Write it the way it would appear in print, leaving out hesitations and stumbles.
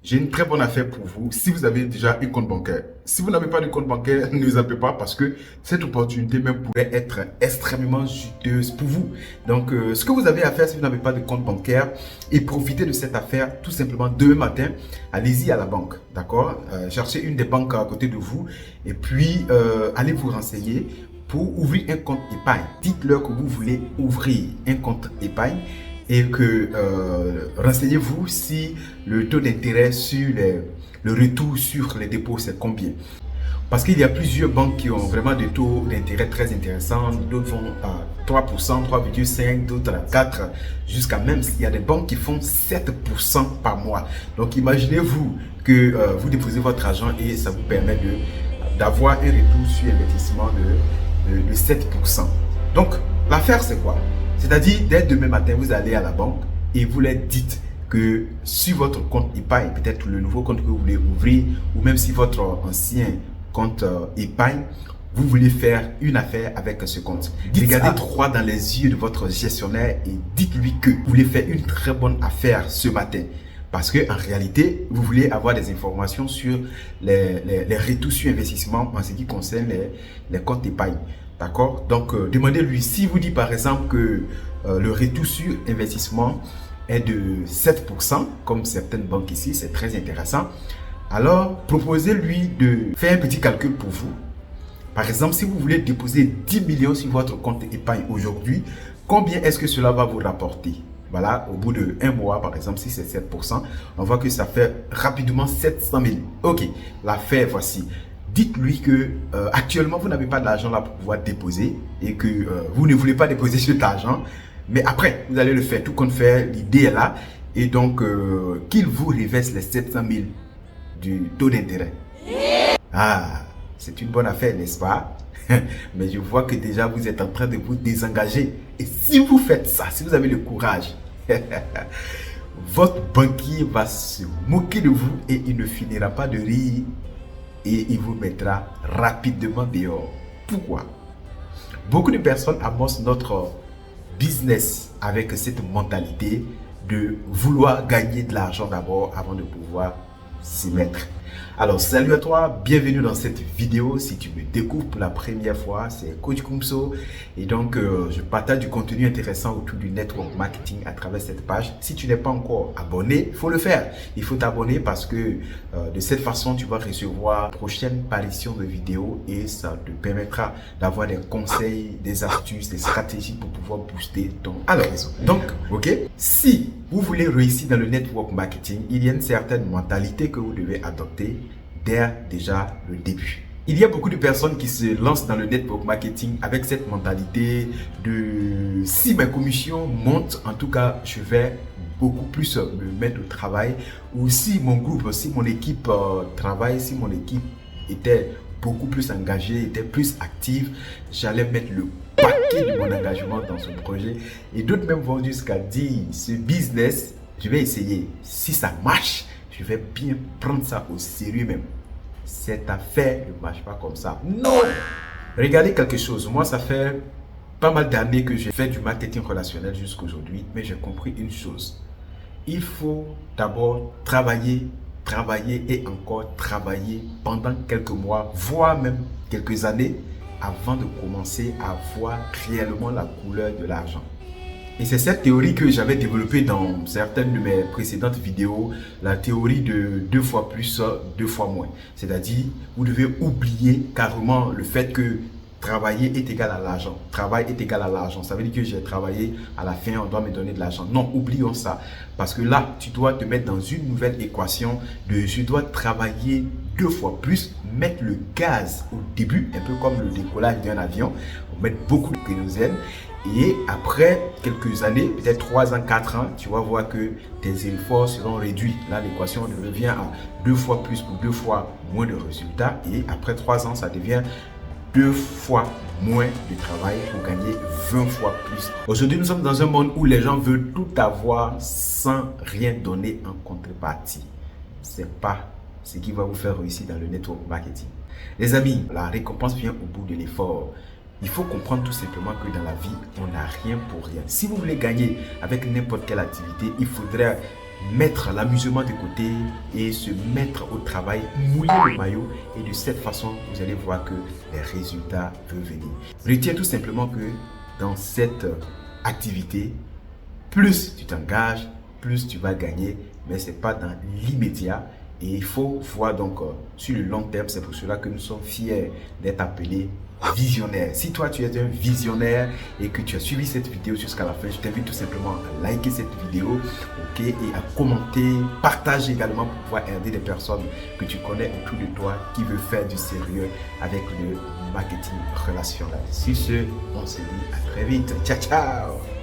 J'ai une très bonne affaire pour vous si vous avez déjà un compte bancaire. Si vous n'avez pas de compte bancaire, ne vous appelez pas parce que cette opportunité même pourrait être extrêmement juteuse pour vous. Donc, ce que vous avez à faire si vous n'avez pas de compte bancaire et profitez de cette affaire tout simplement demain matin, allez-y à la banque, d'accord? Cherchez une des banques à côté de vous et puis allez vous renseigner pour ouvrir un compte épargne. Dites-leur que vous voulez ouvrir un compte épargne et que renseignez-vous si le taux d'intérêt sur le retour sur les dépôts c'est combien. Parce qu'il y a plusieurs banques qui ont vraiment des taux d'intérêt très intéressants, d'autres vont à 3%, 3,5%, d'autres à 4%, jusqu'à même, il y a des banques qui font 7% par mois. Donc imaginez-vous que vous déposez votre argent et ça vous permet d'avoir un retour sur investissement de 7%. Donc l'affaire c'est quoi? C'est-à-dire, dès demain matin, vous allez à la banque et vous leur dites que sur votre compte épargne, peut-être le nouveau compte que vous voulez ouvrir, ou même si votre ancien compte épargne, vous voulez faire une affaire avec ce compte. Regardez droit dans les yeux de votre gestionnaire et dites-lui que vous voulez faire une très bonne affaire ce matin. Parce qu'en réalité, vous voulez avoir des informations sur les retours sur investissement en ce qui concerne les comptes épargne. D'accord? Donc, demandez-lui, si vous dit par exemple que le retour sur investissement est de 7%, comme certaines banques ici, c'est très intéressant. Alors, proposez-lui de faire un petit calcul pour vous. Par exemple, si vous voulez déposer 10 millions sur votre compte épargne aujourd'hui, combien est-ce que cela va vous rapporter? Voilà, au bout de un mois, par exemple, si c'est 7%, on voit que ça fait rapidement 700 000. Ok, l'affaire, voici. Dites-lui que actuellement, vous n'avez pas d'argent là pour pouvoir déposer et que vous ne voulez pas déposer cet argent. Mais après, vous allez le faire, tout compte fait, l'idée est là. Et donc, qu'il vous reverse les 700 000 du taux d'intérêt. Ah, c'est une bonne affaire, n'est-ce pas? Mais je vois que déjà, vous êtes en train de vous désengager. Et si vous faites ça, si vous avez le courage, votre banquier va se moquer de vous et il ne finira pas de rire. Et il vous mettra rapidement dehors. Pourquoi? Beaucoup de personnes amorcent notre business avec cette mentalité de vouloir gagner de l'argent d'abord avant de pouvoir s'y mettre. Alors, salut à toi, bienvenue dans cette vidéo. Si tu me découvres pour la première fois, c'est Coach Kumso. Et donc, je partage du contenu intéressant autour du network marketing à travers cette page. Si tu n'es pas encore abonné, il faut le faire. Il faut t'abonner parce que de cette façon, tu vas recevoir prochaine parution de vidéos et ça te permettra d'avoir des conseils, des astuces, des stratégies pour pouvoir booster ton réseau. Donc, ok, si vous voulez réussir dans le network marketing, il y a une certaine mentalité que vous devez adopter dès déjà le début. Il y a beaucoup de personnes qui se lancent dans le network marketing avec cette mentalité de si mes commissions montent, en tout cas, je vais beaucoup plus me mettre au travail. Ou si mon groupe, si mon équipe travaille, si mon équipe était beaucoup plus engagée, était plus active, j'allais mettre le paquet de mon engagement dans ce projet. Et d'autres même vont jusqu'à dire, ce business, je vais essayer. Si ça marche, je vais bien prendre ça au sérieux même. Cette affaire ne marche pas comme ça. Non! Regardez quelque chose. Moi, ça fait pas mal d'années que j'ai fait du marketing relationnel jusqu'à aujourd'hui, mais j'ai compris une chose. Il faut d'abord travailler et encore travailler pendant quelques mois, voire même quelques années, avant de commencer à voir réellement la couleur de l'argent. Et c'est cette théorie que j'avais développée dans certaines de mes précédentes vidéos, la théorie de 2 fois plus, 2 fois moins. C'est-à-dire, vous devez oublier carrément le fait que travailler est égal à l'argent. Travail est égal à l'argent. Ça veut dire que j'ai travaillé, à la fin, on doit me donner de l'argent. Non, oublions ça. Parce que là, tu dois te mettre dans une nouvelle équation de je dois travailler 2 fois plus, mettre le gaz au début, un peu comme le décollage d'un avion, mettre beaucoup de kérosène. Et après quelques années, peut-être 3 ans, 4 ans, tu vas voir que tes efforts seront réduits. Là, l'équation revient à 2 fois plus pour 2 fois moins de résultats. Et après 3 ans, ça devient 2 fois moins de travail pour gagner 20 fois plus. Aujourd'hui, nous sommes dans un monde où les gens veulent tout avoir sans rien donner en contrepartie. Ce n'est pas ce qui va vous faire réussir dans le network marketing. Les amis, la récompense vient au bout de l'effort. Il faut comprendre tout simplement que dans la vie, on n'a rien pour rien. Si vous voulez gagner avec n'importe quelle activité, il faudrait mettre l'amusement de côté et se mettre au travail, mouiller le maillot et de cette façon, vous allez voir que les résultats vont venir. Retiens tout simplement que dans cette activité, plus tu t'engages, plus tu vas gagner, mais ce n'est pas dans l'immédiat. Et il faut voir donc sur le long terme, c'est pour cela que nous sommes fiers d'être appelés visionnaires. Si toi tu es un visionnaire et que tu as suivi cette vidéo jusqu'à la fin, je t'invite tout simplement à liker cette vidéo, ok, et à commenter, partager également pour pouvoir aider des personnes que tu connais autour de toi qui veulent faire du sérieux avec le marketing relationnel. Sur ce, on se dit à très vite. Ciao, ciao!